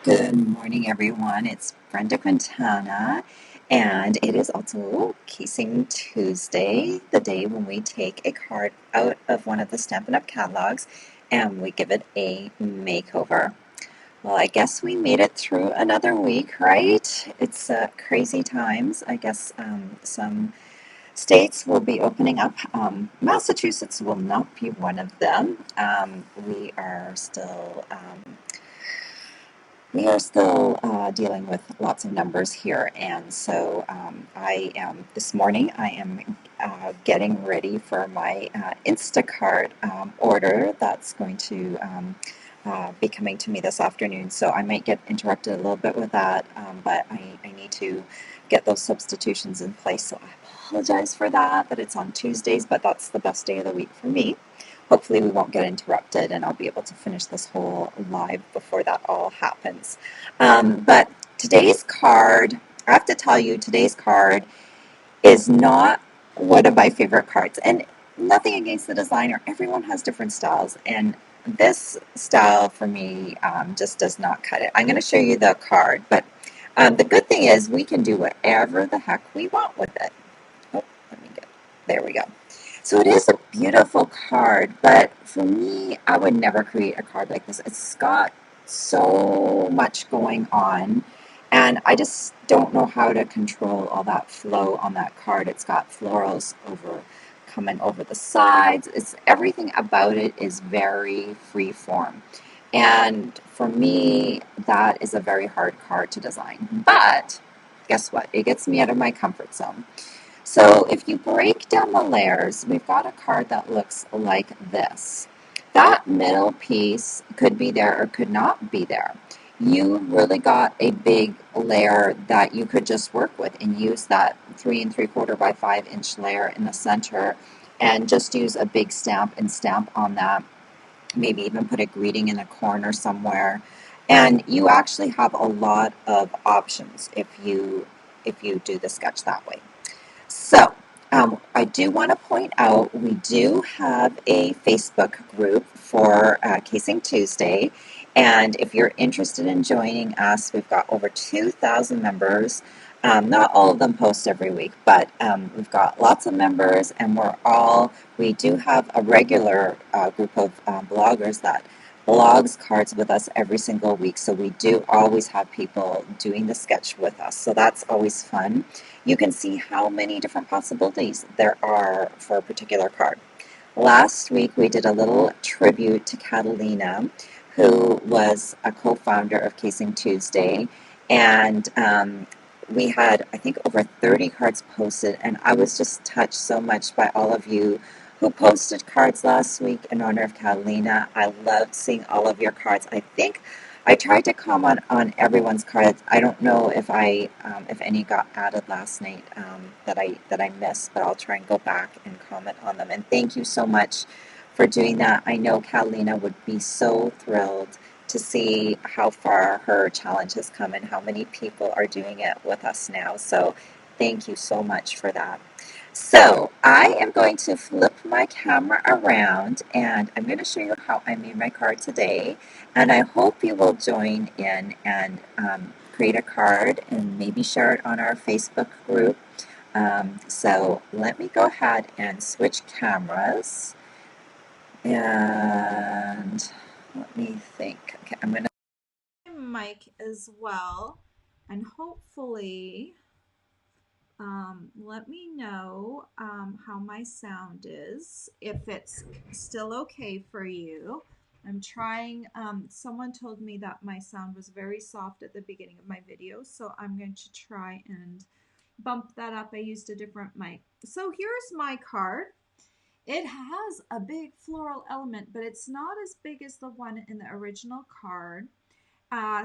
Good morning, everyone. It's Brenda Quintana, and it is also Casing Tuesday, the day when we take a card out of one of the Stampin' Up! Catalogs and we give it a makeover. Well, I guess we made it through another week, right? It's crazy times. I guess some states will be opening up. Massachusetts will not be one of them. We are still dealing with lots of numbers here, and so this morning I am getting ready for my Instacart order that's going to be coming to me this afternoon. So I might get interrupted a little bit with that, but I need to get those substitutions in place. So I apologize for that it's on Tuesdays, but that's the best day of the week for me. Hopefully we won't get interrupted and I'll be able to finish this whole live before that all happens. But today's card, I have to tell you, today's card is not one of my favorite cards. And nothing against the designer. Everyone has different styles. And this style for me just does not cut it. I'm going to show you the card. But the good thing is we can do whatever the heck we want with it. Oh, there we go. So it is a beautiful card, but for me, I would never create a card like this. It's got so much going on, and I just don't know how to control all that flow on that card. It's got florals coming over the sides. It's everything about it is very free form. And for me, that is a very hard card to design. But guess what? It gets me out of my comfort zone. So if you break down the layers, we've got a card that looks like this. That middle piece could be there or could not be there. You really got a big layer that you could just work with and use that 3 3/4 by 5 inch layer in the center and just use a big stamp and stamp on that. Maybe even put a greeting in a corner somewhere. And you actually have a lot of options if you do the sketch that way. So, I do want to point out we do have a Facebook group for Casing Tuesday. And if you're interested in joining us, we've got over 2,000 members. Not all of them post every week, but we've got lots of members, and we do have a regular group of bloggers that blogs cards with us every single week. So we do always have people doing the sketch with us. So that's always fun. You can see how many different possibilities there are for a particular card. Last week we did a little tribute to Catalina, who was a co-founder of Casing Tuesday, and we had, I think, over 30 cards posted, and I was just touched so much by all of you who posted cards last week in honor of Catalina. I loved seeing all of your cards. I think I tried to comment on everyone's cards. I don't know if if any got added last night that I missed, but I'll try and go back and comment on them. And thank you so much for doing that. I know Catalina would be so thrilled to see how far her challenge has come and how many people are doing it with us now. So thank you so much for that. So I am going to flip my camera around and I'm going to show you how I made my card today. And I hope you will join in and create a card and maybe share it on our Facebook group. So let me go ahead and switch cameras. And let me think. Okay, I'm going to mic as well. And hopefully, let me know how my sound is, if it's still okay for you. I'm trying, someone told me that my sound was very soft at the beginning of my video, so I'm going to try and bump that up. I used a different mic. So here's my card. It has a big floral element, but it's not as big as the one in the original card.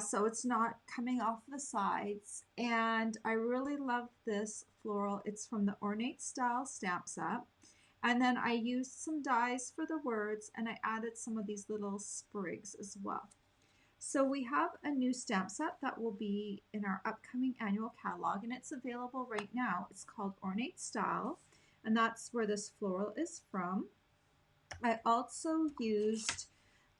So it's not coming off the sides. And I really love this floral. It's from the Ornate Style Stamp Set. And then I used some dies for the words, and I added some of these little sprigs as well. So we have a new stamp set that will be in our upcoming annual catalog, and it's available right now. It's called Ornate Style, and that's where this floral is from. I also used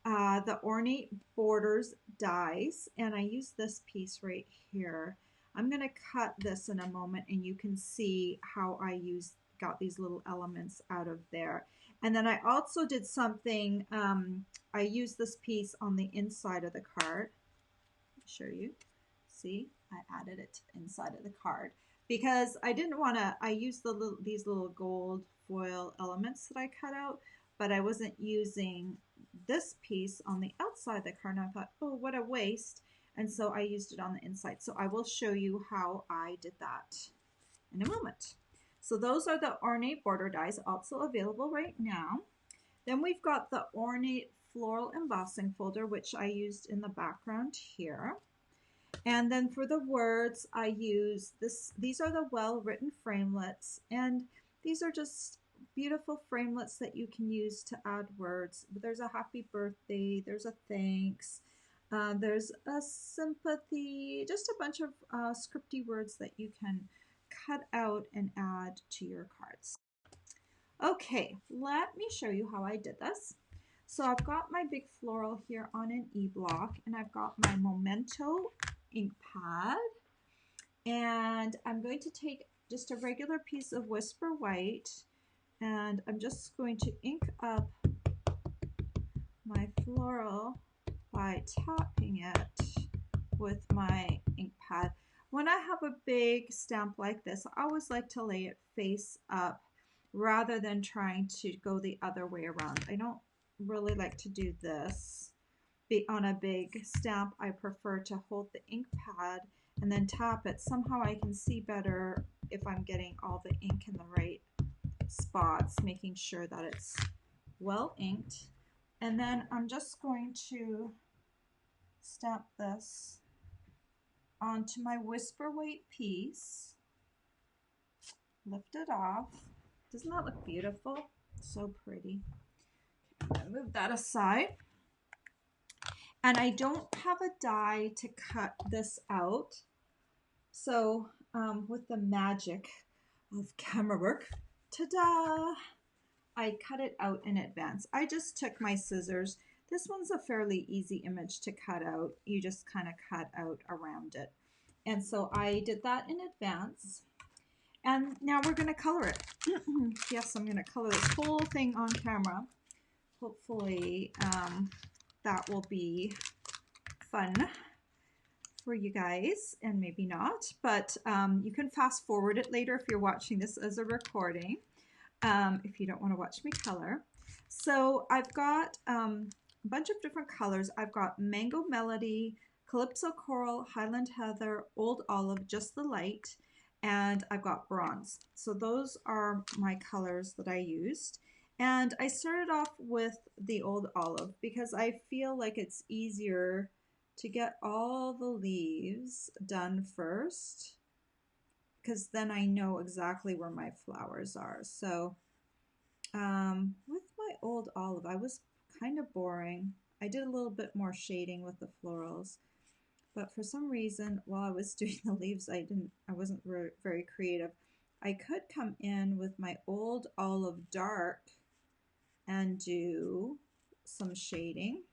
the Ornate Borders dies, and I use this piece right here. I'm going to cut this in a moment, and you can see how got these little elements out of there. And then I also did something, I used this piece on the inside of the card. I'll show you. See, I added it to the inside of the card because I didn't want to, I used these little gold foil elements that I cut out, but I wasn't using this piece on the outside of the card. And I thought, oh, what a waste. And so I used it on the inside. So I will show you how I did that in a moment. So those are the ornate border dies, also available right now. Then we've got the ornate floral embossing folder, which I used in the background here. And then for the words, I use this. These are the well-written framelits, and these are just beautiful framelits that you can use to add words. There's a happy birthday, there's a thanks, there's a sympathy, just a bunch of scripty words that you can cut out and add to your cards. Okay, let me show you how I did this. So I've got my big floral here on an e-block, and I've got my Memento ink pad, and I'm going to take just a regular piece of Whisper White, and I'm just going to ink up my floral by tapping it with my ink pad. When I have a big stamp like this, I always like to lay it face up rather than trying to go the other way around. I don't really like to do this on a big stamp. I prefer to hold the ink pad and then tap it. Somehow I can see better if I'm getting all the ink in the right spots, making sure that it's well inked. And then I'm just going to stamp this onto my Whisper White piece, lift it off. Doesn't that look beautiful? So pretty. I'm gonna move that aside. And I don't have a die to cut this out. So with the magic of camera work, ta-da! I cut it out in advance. I just took my scissors. This one's a fairly easy image to cut out. You just kind of cut out around it. And so I did that in advance. And now we're going to color it. Yes, I'm going to color this whole thing on camera. Hopefully that will be fun for you guys, and maybe not, but you can fast forward it later if you're watching this as a recording, if you don't want to watch me color. So I've got a bunch of different colors. I've got Mango Melody, Calypso Coral, Highland Heather, Old Olive, just the light, and I've got bronze. So those are my colors that I used. And I started off with the Old Olive because I feel like it's easier to get all the leaves done first, because then I know exactly where my flowers are. So with my Old Olive, I was kind of boring. I did a little bit more shading with the florals, but for some reason while I was doing the leaves, I wasn't very creative. I could come in with my Old Olive Dark and do some shading,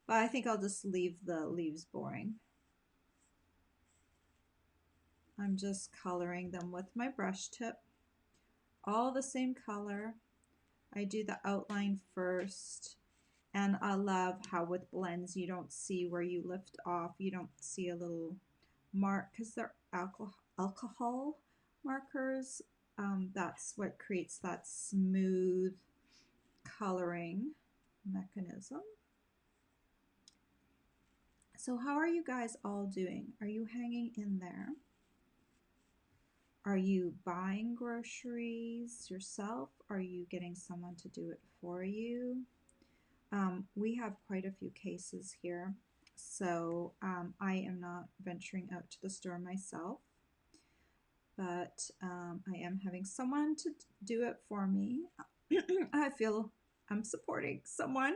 but I think I'll just leave the leaves boring. I'm just coloring them with my brush tip, all the same color. I do the outline first, and I love how with blends you don't see where you lift off. You don't see a little mark because they're alcohol markers. That's what creates that smooth coloring mechanism. So how are you guys all doing? Are you hanging in there? Are you buying groceries yourself? Are you getting someone to do it for you? We have quite a few cases here, so I am not venturing out to the store myself, but I am having someone to do it for me. I feel I'm supporting someone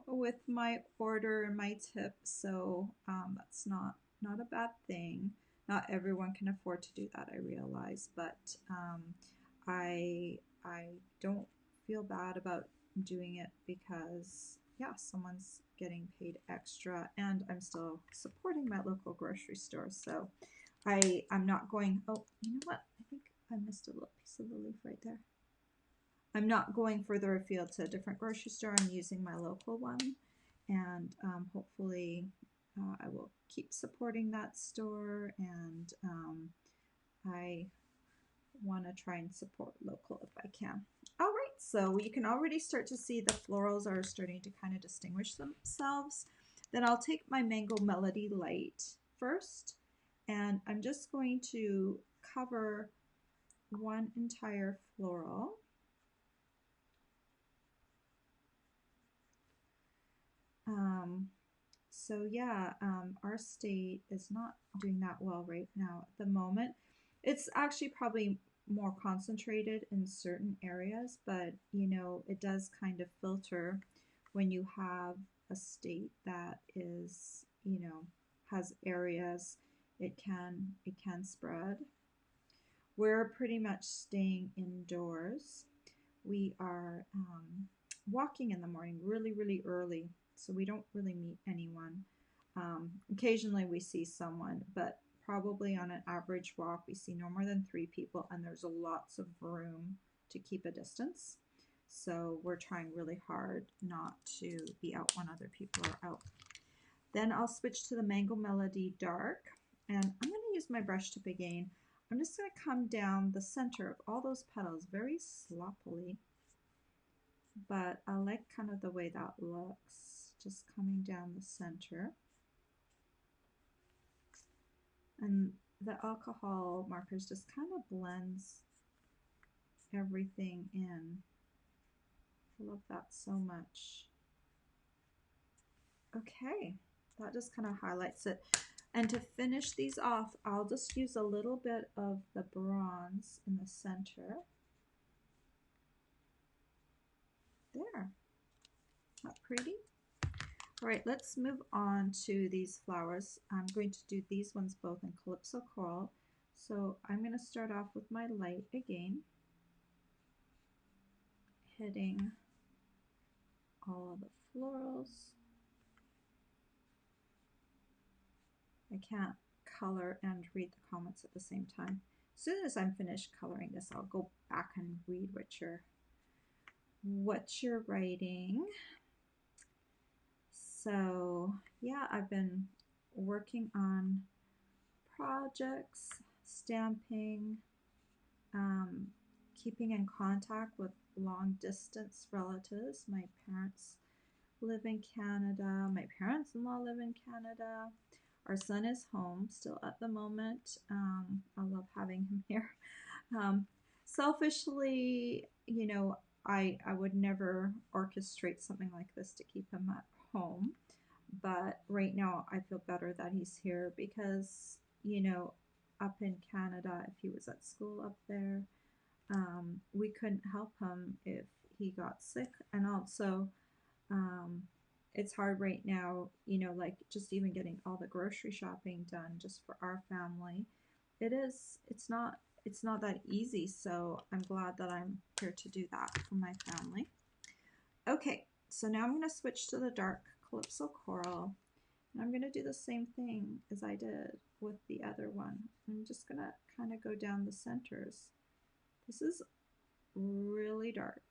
with my order and my tip, so that's not a bad thing. Not everyone can afford to do that, I realize, but I don't feel bad about doing it because yeah, someone's getting paid extra, and I'm still supporting my local grocery store. So I'm not going, oh, you know what? I think I missed a little piece of the leaf right there. I'm not going further afield to a different grocery store. I'm using my local one, and hopefully I will keep supporting that store, and I want to try and support local if I can. All right, so you can already start to see the florals are starting to kind of distinguish themselves. Then I'll take my Mango Melody Light first, and I'm just going to cover one entire floral. So yeah, our state is not doing that well right now at the moment. It's actually probably more concentrated in certain areas, but you know, it does kind of filter when you have a state that is, you know, has areas, it can spread. We're pretty much staying indoors. We are walking in the morning really, really early, so we don't really meet anyone. Occasionally we see someone, but probably on an average walk, we see no more than 3 people, and there's lots of room to keep a distance. So we're trying really hard not to be out when other people are out. Then I'll switch to the Mango Melody Dark, and I'm going to use my brush tip again. I'm just going to come down the center of all those petals very sloppily, but I like kind of the way that looks, just coming down the center. And the alcohol markers just kind of blends everything in. I love that so much. Okay, that just kind of highlights it. And to finish these off, I'll just use a little bit of the bronze in the center. There, not pretty? All right, let's move on to these flowers. I'm going to do these ones both in Calypso Coral. So I'm going to start off with my light again, hitting all of the florals. I can't color and read the comments at the same time. As soon as I'm finished coloring this, I'll go back and read what you're writing. So yeah, I've been working on projects, stamping, keeping in contact with long distance relatives. My parents live in Canada. My parents-in-law live in Canada. Our son is home still at the moment. I love having him here. Selfishly, you know, I would never orchestrate something like this to keep him at home. But right now, I feel better that he's here because, you know, up in Canada, if he was at school up there, we couldn't help him if he got sick. And also, um, it's hard right now, you know, like just even getting all the grocery shopping done just for our family. It's not that easy. So I'm glad that I'm here to do that for my family. Okay, so now I'm going to switch to the dark Calypso Coral. And I'm going to do the same thing as I did with the other one. I'm just going to kind of go down the centers. This is really dark,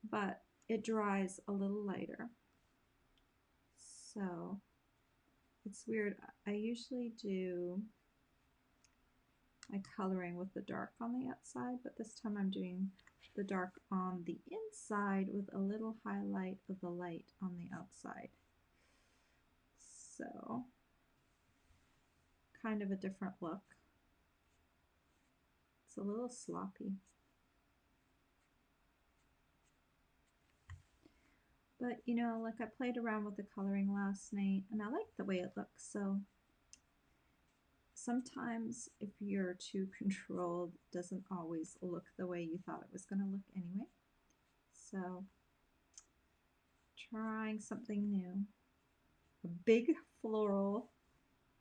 but it dries a little lighter. So it's weird. I usually do my coloring with the dark on the outside, but this time I'm doing the dark on the inside with a little highlight of the light on the outside. So kind of a different look. It's a little sloppy. But you know, like I played around with the coloring last night and I like the way it looks. So sometimes if you're too controlled, it doesn't always look the way you thought it was going to look anyway. So trying something new. A big floral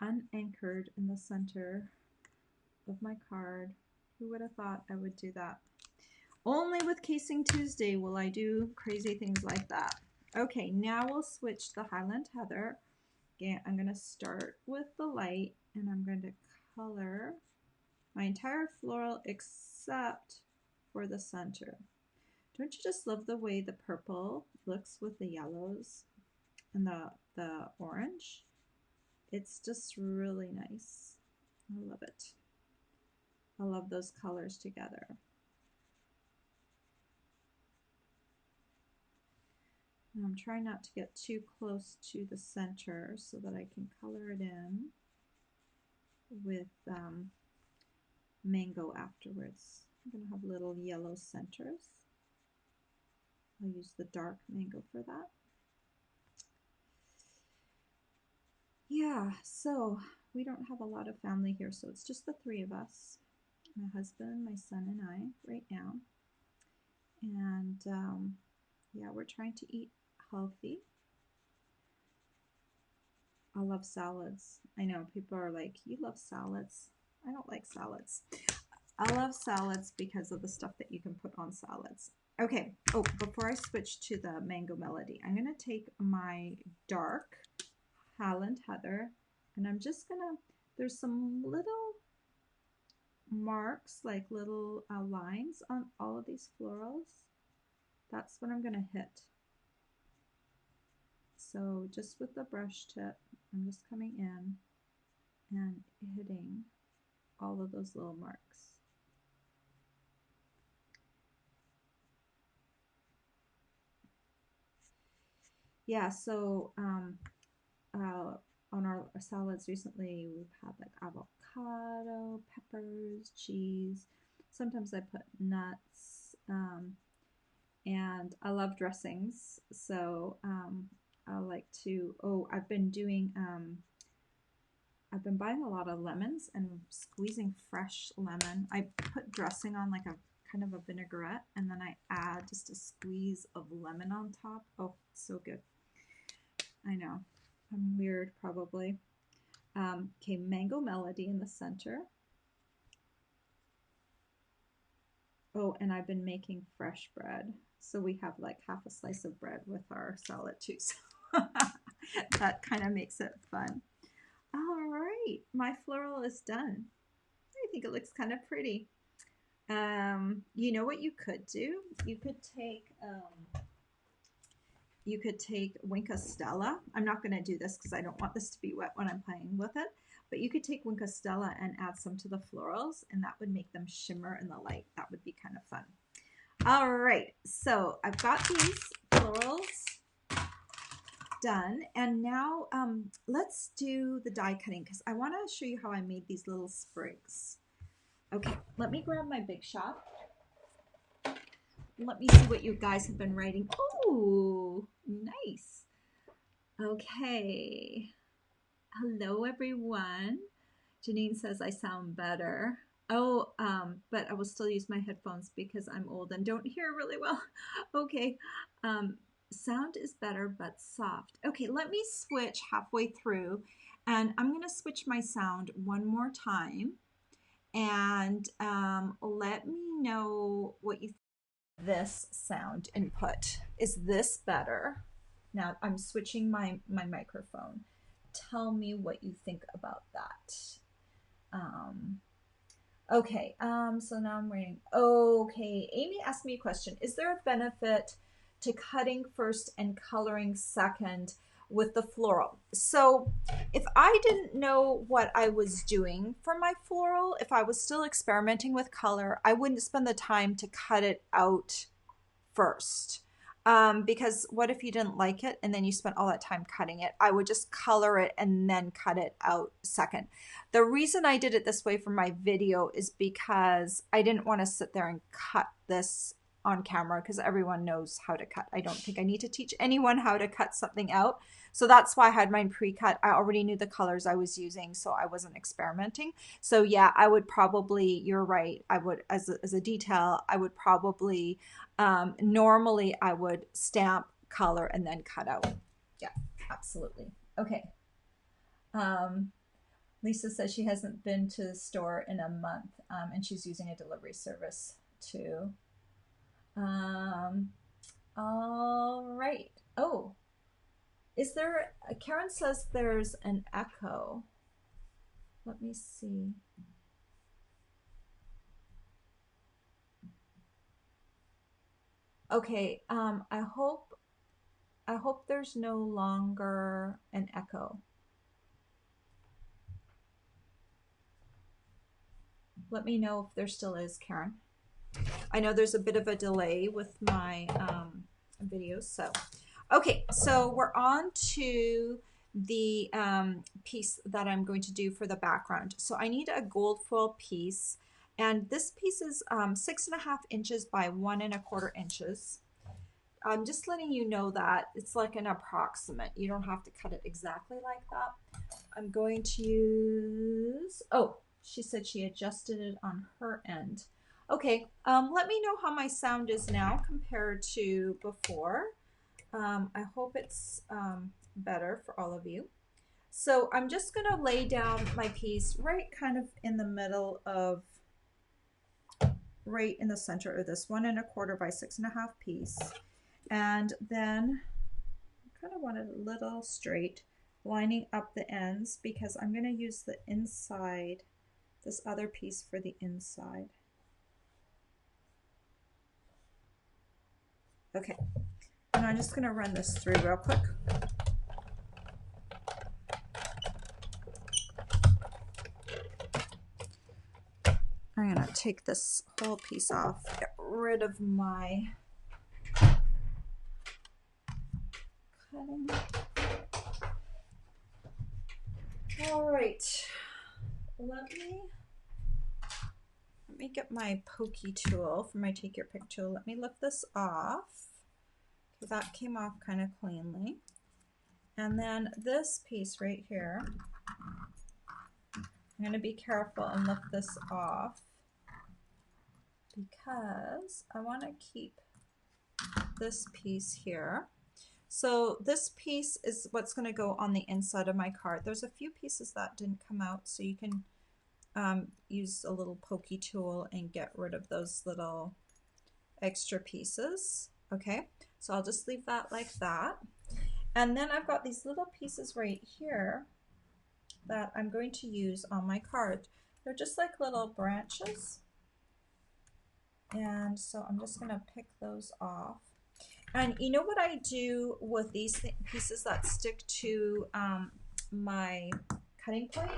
unanchored in the center of my card. Who would have thought I would do that? Only with Casing Tuesday will I do crazy things like that. Okay, now we'll switch the Highland Heather. Again, I'm going to start with the light and I'm going to color my entire floral except for the center. Don't you just love the way the purple looks with the yellows and the orange? It's just really nice. I love it. I love those colors together. And I'm trying not to get too close to the center so that I can color it in with mango afterwards. I'm going to have little yellow centers. I'll use the dark mango for that. Yeah, so we don't have a lot of family here, so it's just the three of us, my husband, my son, and I right now. And yeah, we're trying to eat healthy. I love salads. I know people are like, you love salads. I don't like salads. I love salads because of the stuff that you can put on salads. Okay, oh, before I switch to the Mango Melody, I'm going to take my dark Highland Heather and I'm just going to, there's some little marks, like little lines on all of these florals. That's what I'm going to hit. So just with the brush tip, I'm just coming in and hitting all of those little marks. Yeah, so on our salads recently, we've had like avocado, peppers, cheese. Sometimes I put nuts, and I love dressings. So I like to, I've been doing, I've been buying a lot of lemons and squeezing fresh lemon. I put dressing on like a kind of a vinaigrette, and then I add just a squeeze of lemon on top. Oh, so good. I know, I'm weird probably. Okay, Mango Melody in the center. Oh, and I've been making fresh bread. So we have like half a slice of bread with our salad too. So that kind of makes it fun. All right, my floral is done. I think it looks kind of pretty. You know what you could do? You could take Winka Stella. I'm not going to do this because I don't want this to be wet when I'm playing with it. But you could take Winka Stella and add some to the florals, and that would make them shimmer in the light. That would be kind of fun. All right, so I've got these florals done, and now let's do the die cutting because I want to show you how I made these little sprigs. Okay, let me grab my Big Shot. Let me see what you guys have been writing. Oh, nice. Okay. Hello, everyone. Janine says I sound better. Oh, but I will still use my headphones because I'm old and don't hear really well. Okay. Sound is better, but soft. Okay, let me switch halfway through, and I'm going to switch my sound one more time. And let me know what you think. This sound input. Is this better? Now I'm switching my microphone. Tell me what you think about that. Okay, so now I'm waiting. Okay, Amy asked me a question. Is there a benefit to cutting first and coloring second with the floral? So if I didn't know what I was doing for my floral, if I was still experimenting with color, I wouldn't spend the time to cut it out first. Because what if you didn't like it and then you spent all that time cutting it? I would just color it and then cut it out second. The reason I did it this way for my video is because I didn't want to sit there and cut this on camera because everyone knows how to cut. I don't think I need to teach anyone how to cut something out. So that's why I had mine pre-cut. I already knew the colors I was using, so I wasn't experimenting. So yeah, I would probably, you're right, I would, as a detail, I would probably, normally I would stamp, color, and then cut out. Yeah, absolutely. Okay. Lisa says she hasn't been to the store in a month, and she's using a delivery service too. Um, all right. Oh, is there, Karen says there's an echo. Let me see. Okay, I hope there's no longer an echo. Let me know if there still is, Karen. I know there's a bit of a delay with my videos, so. Okay, so we're on to the piece that I'm going to do for the background. So I need a gold foil piece, and this piece is 6.5 inches by 1.25 inches. I'm just letting you know that it's like an approximate. You don't have to cut it exactly like that. I'm going to use, oh, she said she adjusted it on her end. Okay, let me know how my sound is now compared to before. I hope it's better for all of you. So I'm just gonna lay down my piece right kind of in the middle of, right in the center of this 1.25 by 6.5 piece. And then I kind of want it a little straight, lining up the ends because I'm gonna use the inside, this other piece for the inside. Okay, and I'm just gonna run this through real quick. I'm gonna take this whole piece off, get rid of my cutting. All right, let me get my pokey tool for my take your pick tool. Let me lift this off. Okay, that came off kind of cleanly. And then this piece right here, I'm going to be careful and lift this off because I want to keep this piece here. So this piece is what's going to go on the inside of my card. There's a few pieces that didn't come out, so you can use a little pokey tool and get rid of those little extra pieces. Okay, so I'll just leave that like that. And then I've got these little pieces right here that I'm going to use on my card. They're just like little branches. And so I'm just gonna pick those off. And you know what I do with these pieces that stick to my cutting plate?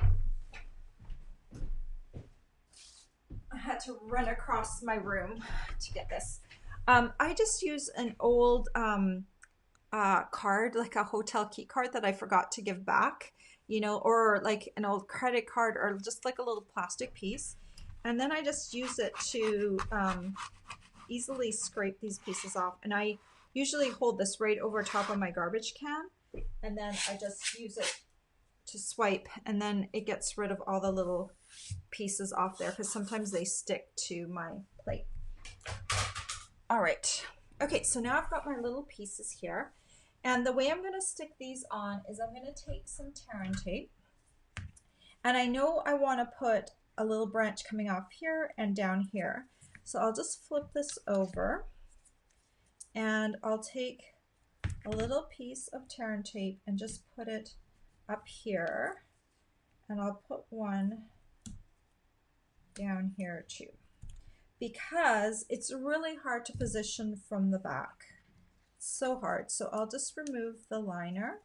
I had to run across my room to get this. I just use an old card, like a hotel key card that I forgot to give back, you know, or like an old credit card or just like a little plastic piece. And then I just use it to easily scrape these pieces off. And I usually hold this right over top of my garbage can. And then I just use it to swipe, and then it gets rid of all the little pieces off there because sometimes they stick to my plate. All right. Okay, so now I've got my little pieces here. And the way I'm going to stick these on is I'm going to take some Terran tape. And I know I want to put a little branch coming off here and down here. So I'll just flip this over and I'll take a little piece of Terran tape and just put it up here. And I'll put one down here too, because it's really hard to position from the back. It's so hard. So I'll just remove the liner,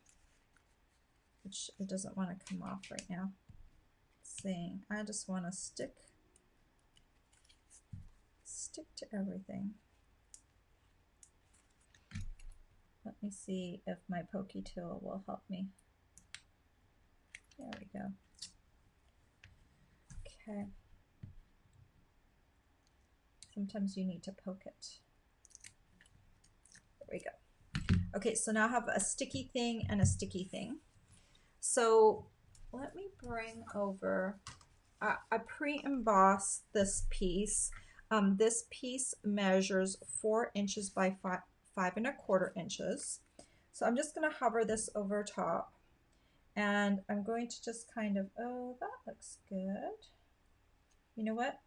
which it doesn't want to come off right now. It's saying I just want to stick to everything. Let me see if my pokey tool will help me. There we go. Okay. Sometimes you need to poke it. There we go. Okay, so now I have a sticky thing and a sticky thing. So let me bring over, I pre-embossed this piece. This piece measures 4 inches by 5.25 inches. So I'm just going to hover this over top, and I'm going to just kind of, oh, that looks good. You know what?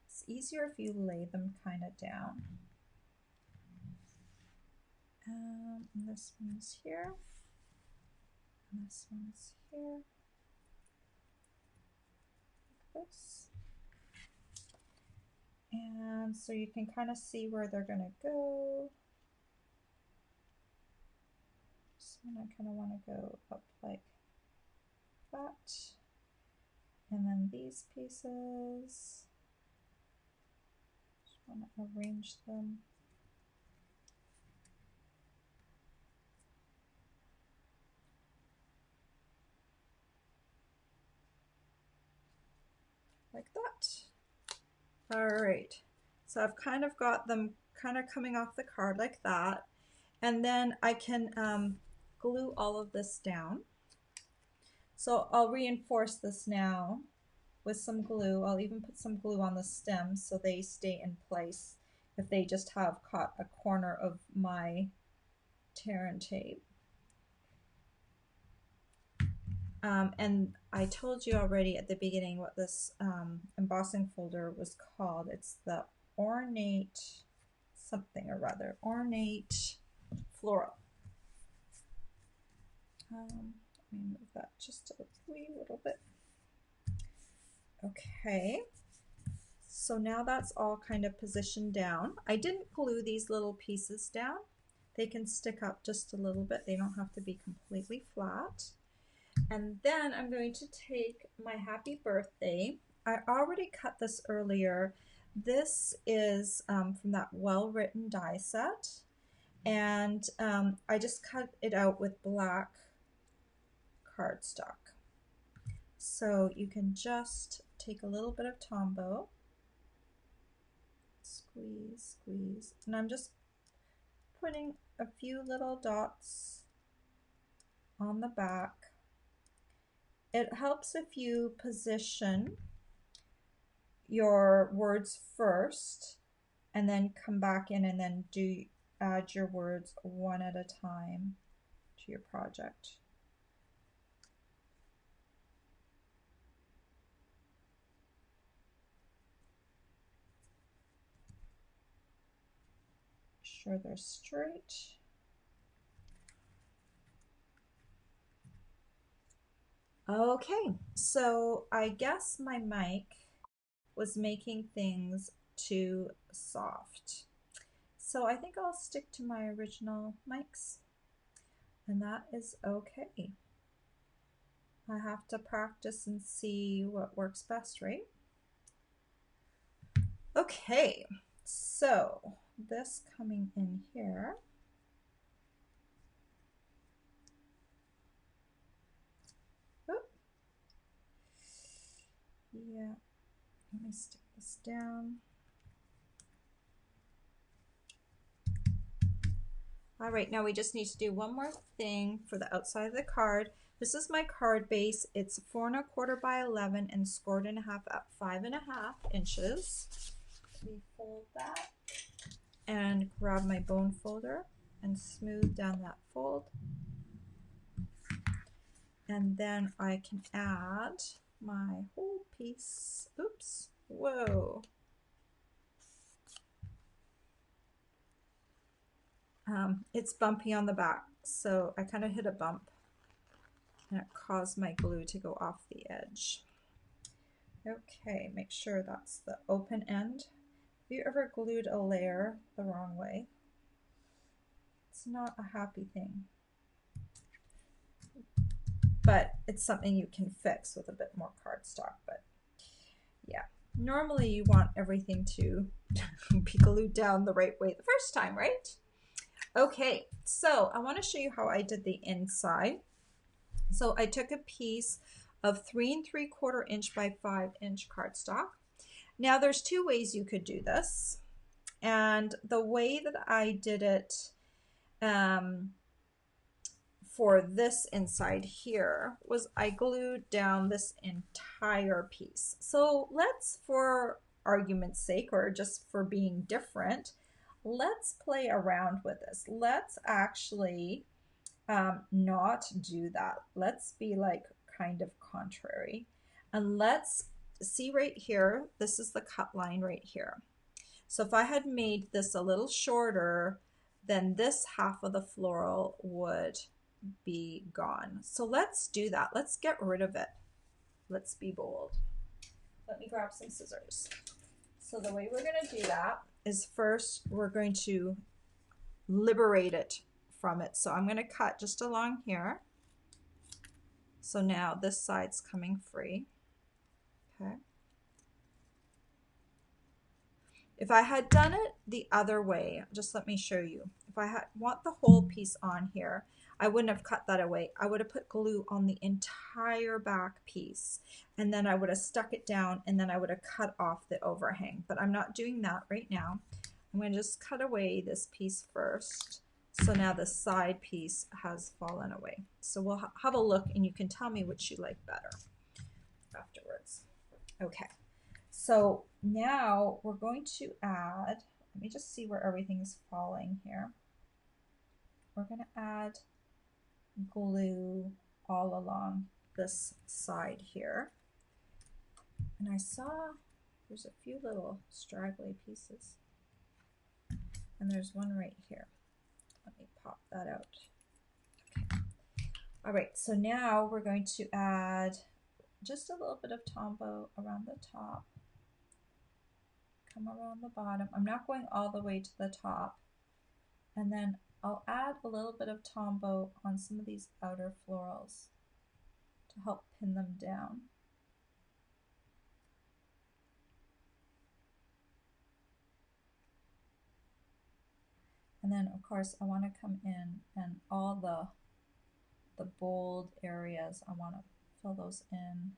It's easier if you lay them kind of down. And this one's here. And this one's here. Like this. And so you can kind of see where they're going to go. This one I kind of want to go up like that. And then these pieces, just want to arrange them. Like that. All right, so I've kind of got them kind of coming off the card like that. And then I can glue all of this down. So I'll reinforce this now with some glue. I'll even put some glue on the stems so they stay in place if they just have caught a corner of my tear and tape. And I told you already at the beginning what this embossing folder was called. It's the Ornate something or other, Ornate Floral. Let me move that just a wee little bit. Okay, so now that's all kind of positioned down. I didn't glue these little pieces down. They can stick up just a little bit. They don't have to be completely flat. And then I'm going to take my happy birthday. I already cut this earlier. This is from that well-written die set. And I just cut it out with black cardstock. So you can just take a little bit of Tombow, squeeze, squeeze, and I'm just putting a few little dots on the back. It helps if you position your words first and then come back in and then add your words one at a time to your project. Sure they're straight. Okay, so I guess my mic was making things too soft. So I think I'll stick to my original mics, and that is okay. I have to practice and see what works best, right? Okay, so this coming in here. Oop. Yeah, let me stick this down. All right, now we just need to do one more thing for the outside of the card. This is my card base. It's 4 1/4 by 11 and scored in half at 5.5 inches. Let me fold that and grab my bone folder and smooth down that fold. And then I can add my whole piece. Oops, whoa. It's bumpy on the back, so I kind of hit a bump and it caused my glue to go off the edge. Okay, make sure that's the open end. Have you ever glued a layer the wrong way? It's not a happy thing, but it's something you can fix with a bit more cardstock. But yeah, normally you want everything to be glued down the right way the first time, right? Okay, so I want to show you how I did the inside. So I took a piece of 3 3/4 inch by 5 inch cardstock. Now there's two ways you could do this, and the way that I did it for this inside here was I glued down this entire piece. So let's, for argument's sake, or just for being different, let's play around with this. Let's actually not do that. Let's be like kind of contrary, and let's see right here, this is the cut line right here. So if I had made this a little shorter, then this half of the floral would be gone. So let's do that. Let's get rid of it. Let's be bold. Let me grab some scissors. So the way we're going to do that is first we're going to liberate it from it. So I'm going to cut just along here. So now this side's coming free. Okay. If I had done it the other way, just let me show you. If I want the whole piece on here, I wouldn't have cut that away. I would have put glue on the entire back piece, and then I would have stuck it down, and then I would have cut off the overhang. But I'm not doing that right now. I'm going to just cut away this piece first. So now the side piece has fallen away. So we'll have a look, and you can tell me which you like better afterwards. Okay. So now we're going to add, let me just see where everything's falling here. We're going to add glue all along this side here. And I saw there's a few little straggly pieces. And there's one right here. Let me pop that out. Okay. All right, so now we're going to add just a little bit of Tombow around the top. Come around the bottom. I'm not going all the way to the top. And then I'll add a little bit of Tombow on some of these outer florals to help pin them down. And then of course I want to come in and all the bold areas, I want to fill those in.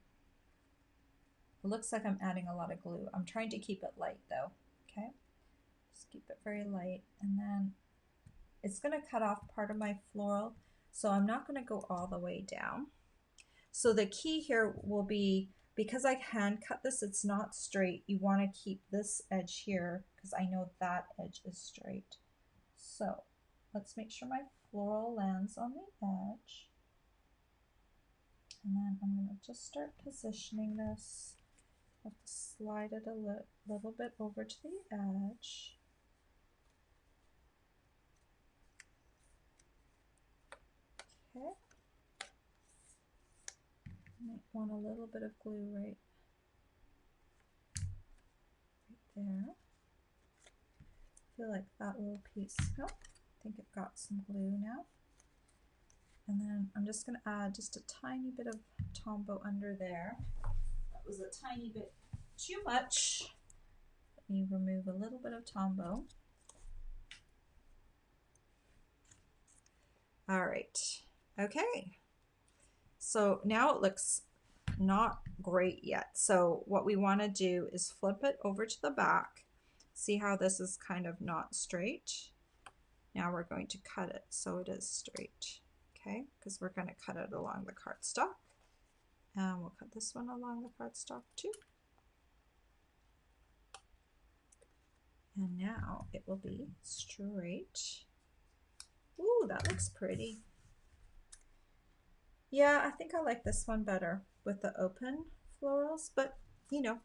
It looks like I'm adding a lot of glue. I'm trying to keep it light though, okay? Just keep it very light. And then it's going to cut off part of my floral, so I'm not going to go all the way down. So the key here will be, because I hand cut this, it's not straight. You want to keep this edge here because I know that edge is straight. So let's make sure my floral lands on the edge. And then I'm going to just start positioning this. I have to slide it a little bit over to the edge. Okay. Might want a little bit of glue right there. I feel like that little piece, oh, I think it got some glue now. And then I'm just going to add just a tiny bit of Tombow under there. That was a tiny bit too much. Let me remove a little bit of Tombow. All right, okay. So now it looks not great yet. So what we want to do is flip it over to the back. See how this is kind of not straight? Now we're going to cut it so it is straight. Okay, because we're going to cut it along the cardstock. And we'll cut this one along the cardstock too. And now it will be straight. Ooh, that looks pretty. Yeah, I think I like this one better with the open florals, but you know,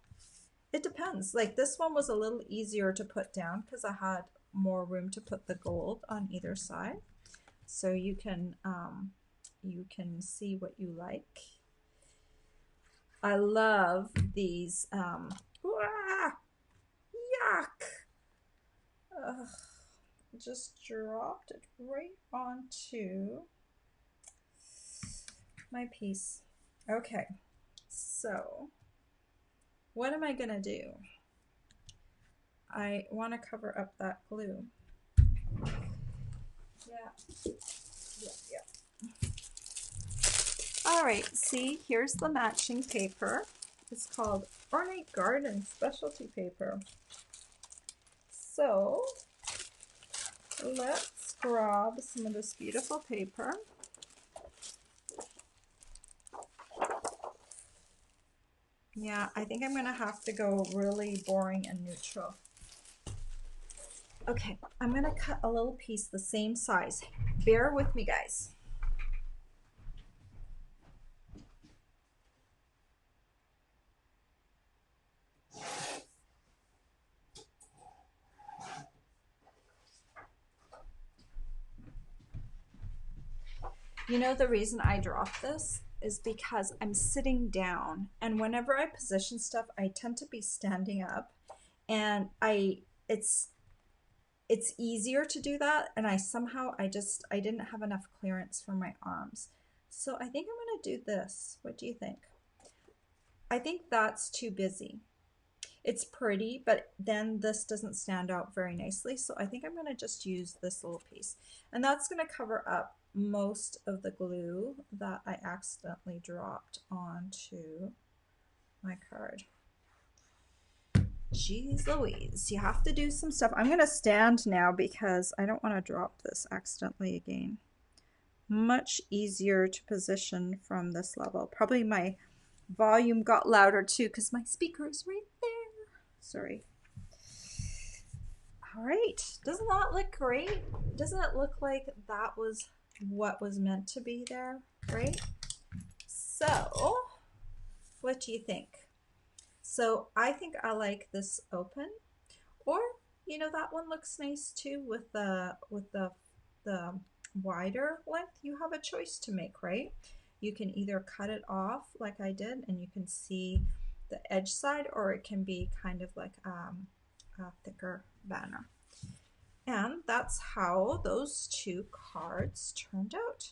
it depends. Like this one was a little easier to put down because I had more room to put the gold on either side. So you can see what you like. I love these. Yuck! Ugh, just dropped it right onto my piece. Okay, so what am I gonna do? I want to cover up that glue. Yeah. All right, see, here's the matching paper. It's called Ornate Garden Specialty Paper. So let's grab some of this beautiful paper. Yeah, I think I'm going to have to go really boring and neutral. Okay, I'm going to cut a little piece the same size. Bear with me, guys. You know, the reason I dropped this is because I'm sitting down, and whenever I position stuff, I tend to be standing up, and it's it's easier to do that, and I didn't have enough clearance for my arms. So I think I'm going to do this. What do you think? I think that's too busy. It's pretty, but then this doesn't stand out very nicely. So I think I'm going to just use this little piece. And that's going to cover up most of the glue that I accidentally dropped onto my card. Jeez Louise, you have to do some stuff. I'm going to stand now because I don't want to drop this accidentally again. Much easier to position from this level. Probably my volume got louder too because my speaker is right there. Sorry. All right. Doesn't that look great? Doesn't it look like that was what was meant to be there, right? So, what do you think? So, I think I like this open, or you know that one looks nice too with the wider length. You have a choice to make, right? You can either cut it off like I did, and you can see the edge side, or it can be kind of like a thicker banner. And that's how those two cards turned out.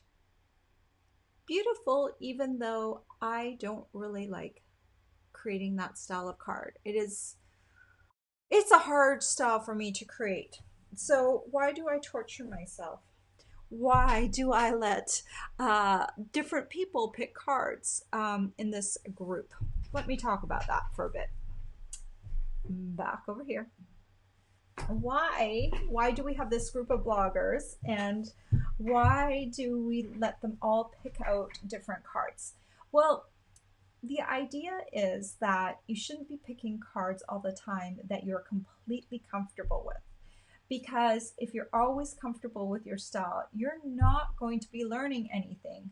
Beautiful, even though I don't really like creating that style of card. It's a hard style for me to create. So why do I torture myself? Why do I let different people pick cards in this group? Let me talk about that for a bit. Back over here. Why do we have this group of bloggers, and why do we let them all pick out different cards? Well, the idea is that you shouldn't be picking cards all the time that you're completely comfortable with. Because if you're always comfortable with your style, you're not going to be learning anything.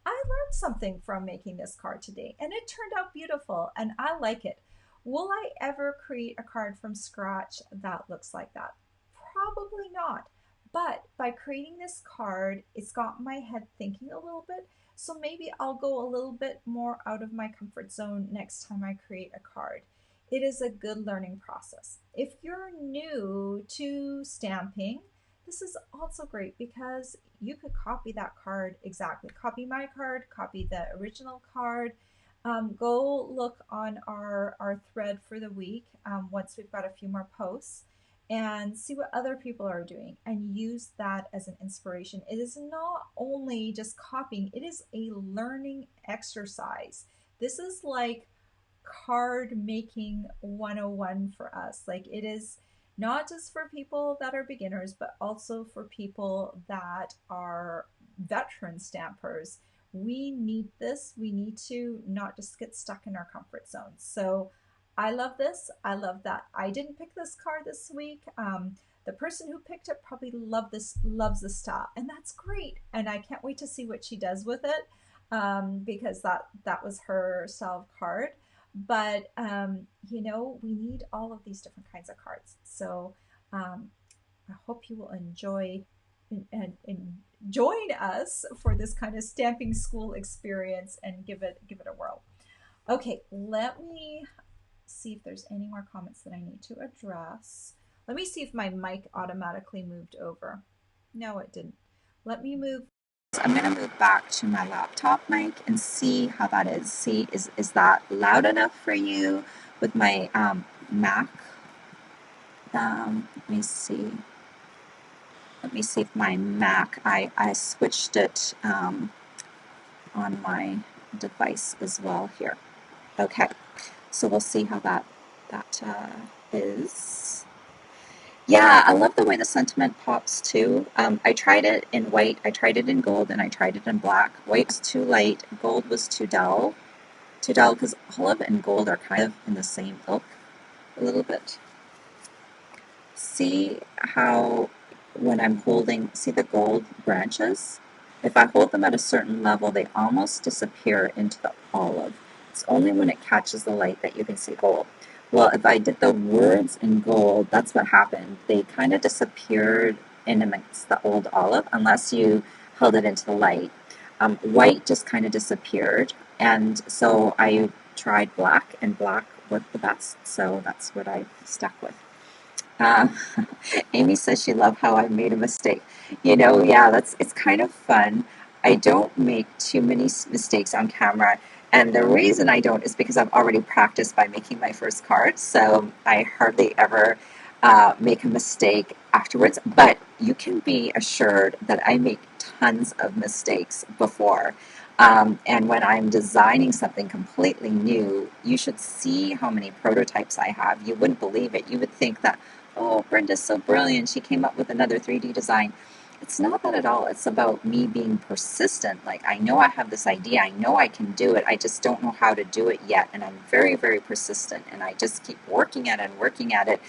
I learned something from making this card today, and it turned out beautiful, and I like it. Will I ever create a card from scratch that looks like that? Probably not. But by creating this card, it's got my head thinking a little bit. So maybe I'll go a little bit more out of my comfort zone next time I create a card. It is a good learning process. If you're new to stamping, this is also great because you could copy that card exactly. Copy my card, copy the original card. Go look on our thread for the week once we've got a few more posts and see what other people are doing and use that as an inspiration. It is not only just copying, it is a learning exercise. This is like card making 101 for us. Like it is not just for people that are beginners, but also for people that are veteran stampers. We need this. We need to not just get stuck in our comfort zones. So I love this. I love that I didn't pick this card this week. The person who picked it probably loves the style, and that's great. And I can't wait to see what she does with it because that was her style of card. But you know, we need all of these different kinds of cards. So I hope you will enjoy and join us for this kind of stamping school experience and give it a whirl. Okay, let me see if there's any more comments that I need to address. Let me see if my mic automatically moved over. No, it didn't. Let me move. I'm going to move back to my laptop mic and see how that is. See, is that loud enough for you with my Mac? Let me see. Let me see if my Mac, I switched it on my device as well here. Okay, so we'll see how that is. Yeah, I love the way the sentiment pops too. I tried it in white, I tried it in gold, and I tried it in black. White was too light, gold was too dull because olive and gold are kind of in the same ilk a little bit. See how when I'm holding, see the gold branches? If I hold them at a certain level, they almost disappear into the olive. It's only when it catches the light that you can see gold. Well, if I did the words in gold, that's what happened. They kind of disappeared in amongst the old olive unless you held it into the light. White just kind of disappeared, and so I tried black, and black worked the best. So that's what I stuck with. Uh, Amy says she loved how I made a mistake. Yeah, it's kind of fun. I don't make too many mistakes on camera, and the reason I don't is because I've already practiced by making my first card, so I hardly ever make a mistake afterwards. But you can be assured that I make tons of mistakes before. And when I'm designing something completely new, you should see how many prototypes I have. You wouldn't believe it. You would think that, oh, Brenda's so brilliant. She came up with another 3D design. It's not that at all. It's about me being persistent. Like, I know I have this idea. I know I can do it. I just don't know how to do it yet. And I'm very, very persistent. And I just keep working at it and working at it,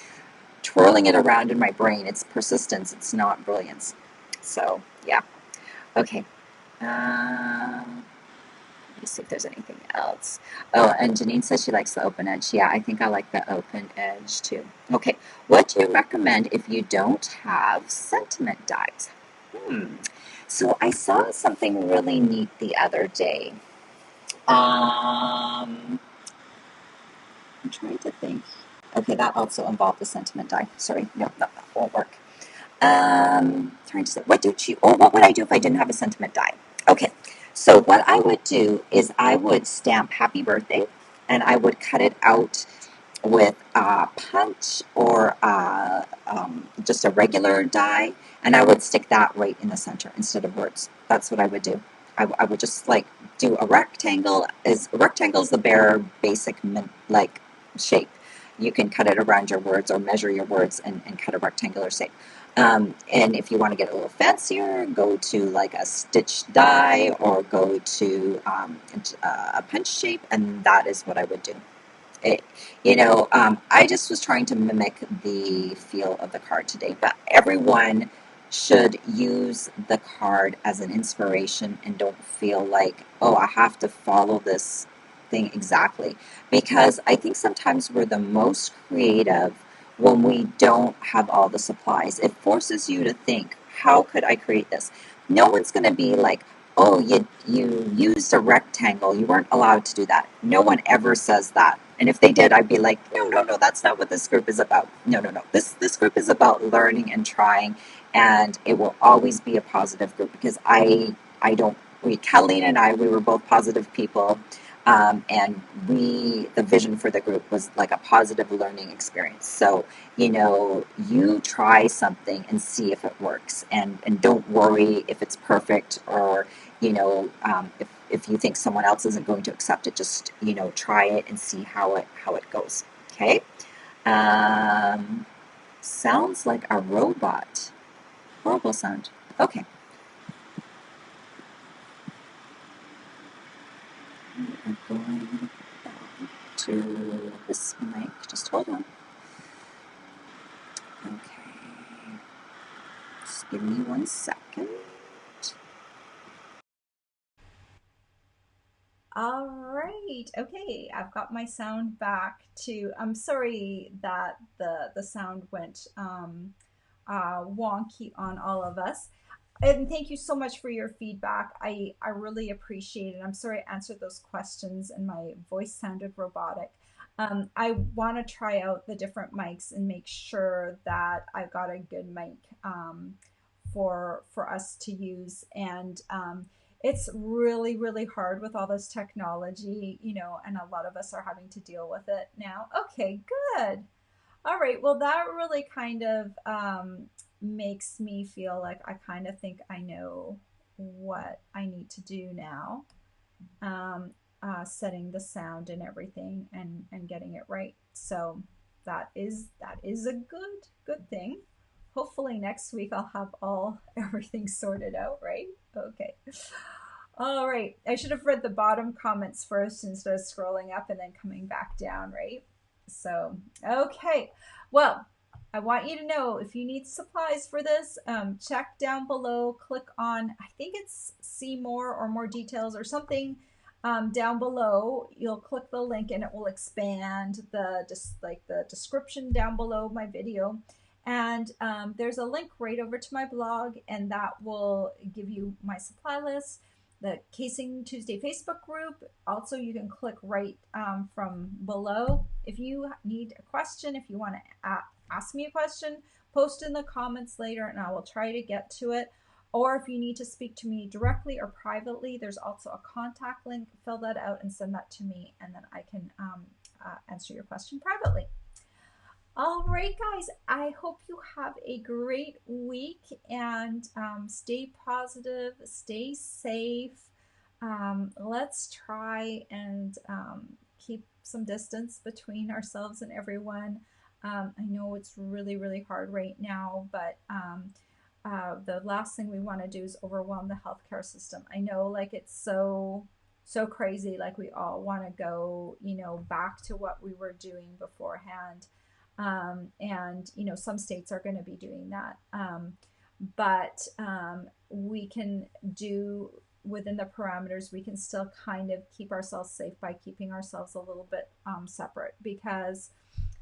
twirling it around in my brain. It's persistence. It's not brilliance. So, yeah. Okay. Let me see if there's anything else. Oh, and Janine says she likes the open edge. Yeah, I think I like the open edge too. Okay, what do you recommend if you don't have sentiment dies? So I saw something really neat the other day. I'm trying to think. Okay, that also involved the sentiment die. Sorry, no, that won't work. Trying to say, what would I do if I didn't have a sentiment die? Okay, so what I would do is I would stamp happy birthday and I would cut it out with a punch or just a regular die, and I would stick that right in the center instead of words. That's what I would do. I would just like do a rectangle. A rectangle is the bare basic like shape. You can cut it around your words or measure your words and cut a rectangular shape. And if you want to get a little fancier, go to like a stitched die or go to a punch shape, and that is what I would do. It, I just was trying to mimic the feel of the card today, but everyone should use the card as an inspiration and don't feel like, oh, I have to follow this thing exactly. Because I think sometimes we're the most creative when we don't have all the supplies. It forces you to think, how could I create this? No one's going to be like, oh, you used a rectangle. You weren't allowed to do that. No one ever says that. And if they did, I'd be like, no, no, no, that's not what this group is about. No, no, no. This group is about learning and trying, and it will always be a positive group because I don't. Kathleen and I, we were both positive people, and the vision for the group was like a positive learning experience. So you try something and see if it works, and don't worry if it's perfect or if you think someone else isn't going to accept it, just try it and see how it goes. Okay. Um, Sounds like a robot. Horrible sound. Okay. I'm going to this mic. Just hold on. Okay. Just give me 1 second. All right. Okay, I've got my sound back to. I'm sorry that the sound went wonky on all of us. And thank you so much for your feedback. I really appreciate it. I'm sorry I answered those questions and my voice sounded robotic. I want to try out the different mics and make sure that I've got a good mic for us to use. And it's really, really hard with all this technology, and a lot of us are having to deal with it now. Okay, good. All right. Well, that really kind of makes me feel like I kind of think I know what I need to do now. Um, Setting the sound and everything and getting it right. So that is a good thing. Hopefully next week I'll have all everything sorted out, right? Okay. All right. I should have read the bottom comments first instead of scrolling up and then coming back down, right? So, okay. Well, I want you to know if you need supplies for this, check down below, click on, I think it's see more or more details or something Down below, you'll click the link and it will expand the description down below my video. And there's a link right over to my blog, and that will give you my supply list, the Casing Tuesday Facebook group. Also, you can click right from below. If you need a question, if you want to ask me a question, post in the comments later and I will try to get to it. Or if you need to speak to me directly or privately, there's also a contact link. Fill that out and send that to me, and then I can answer your question privately. All right, guys, I hope you have a great week and stay positive, stay safe. Let's try and keep some distance between ourselves and everyone. I know it's really, really hard right now, but the last thing we want to do is overwhelm the healthcare system. I know, like, it's so crazy. Like, we all want to go, back to what we were doing beforehand. And some states are going to be doing that. But we can do within the parameters. We can still kind of keep ourselves safe by keeping ourselves a little bit separate, because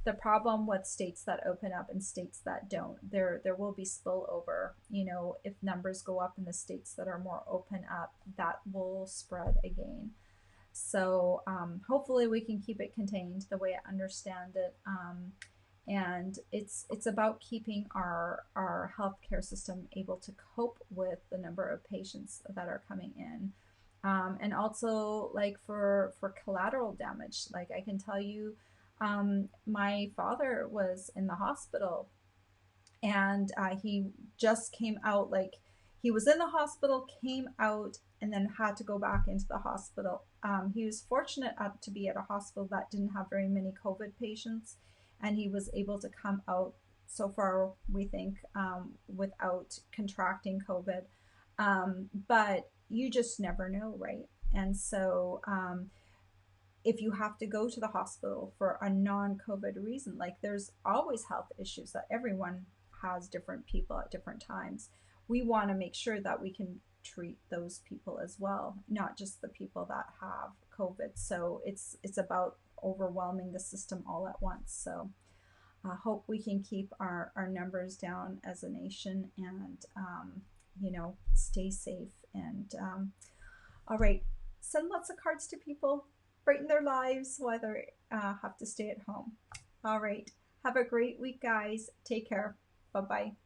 the problem with states that open up and states that don't, there will be spillover. If numbers go up in the states that are more open up, that will spread again. So hopefully we can keep it contained the way I understand it. And it's about keeping our healthcare system able to cope with the number of patients that are coming in. And also, like, for collateral damage, like, I can tell you, my father was in the hospital, and he just came out. Like, he was in the hospital, came out, and then had to go back into the hospital. He was fortunate to be at a hospital that didn't have very many COVID patients, and he was able to come out, so far we think, without contracting COVID. But you just never know, right? And so if you have to go to the hospital for a non-COVID reason, like, there's always health issues that everyone has, different people at different times. We want to make sure that we can treat those people as well, not just the people that have COVID. So it's about overwhelming the system all at once. So I hope we can keep our numbers down as a nation, and stay safe. And all right, send lots of cards to people, brighten their lives while they have to stay at home. All right, have a great week, guys. Take care. Bye bye.